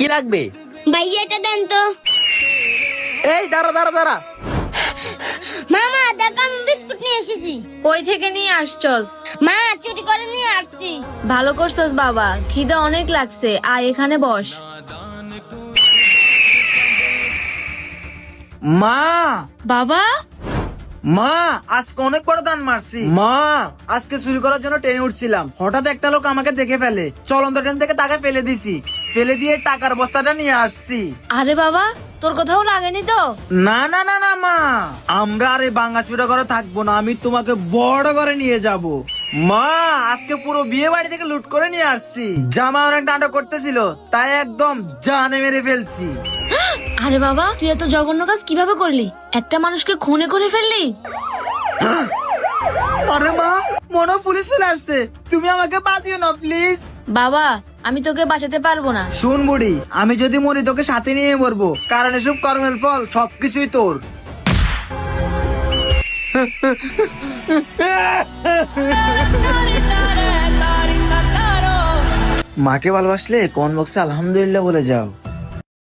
কি লাগবে? ভাইয়া এটা দেন তো। এই দাঁড়া দাঁড়া দাঁড়া। মামা দেখো আমি বিস্কুট নিয়ে এসেছি। কই থেকে নিয়ে আসছস? মা চুরি করে নিয়ে আসছি। ভালো করছস বাবা, খিদে অনেক লাগছে, আয় এখানে বস। মা বাবা মা আজকে অনেক বড় দান মারছি। মা আজকে চুরি করার জন্য ট্রেনে উঠছিলাম, হঠাৎ একটা লোক আমাকে দেখে ফেলে, চলন্ত ট্রেন থেকে তাকে ফেলে দিছি, ফেলে দিয়ে টাকার বস্তাটা নিয়ে আসছি। আরে বাবা, তোর কোথাও লাগেনি তো? না না না না মা, আমরা আর এই ভাঙাচুরা করে থাকবো না, আমি তোমাকে বড় করে নিয়ে যাব। মা আজকে পুরো বিয়ে বাড়ি থেকে লুট করে নিয়ে আসছি, জামা অনেক নাটক করতেছিল তাই একদম জানে মেরে ফেলছি। আরে বাবা, তুই এত জঘন্য কাজ কিভাবে করলি? একটা মানুষকে খুনে করে ফেললি? আরে মা, মনে পুলিশ চলে আসছে, তুমি আমাকে বাঁচিও না প্লিজ। বাবা, আমি তোকে বাঁচাতে পারবো না। শুন বুড়ি, আমি যদি মরি তোকে সাথে নিয়ে মরবো, কারণ এসব কর্মের ফল সবকিছুই তোর। মাকে ভালোবাসলে কোন বক্সে আলহামদুলিল্লাহ বলে যাও।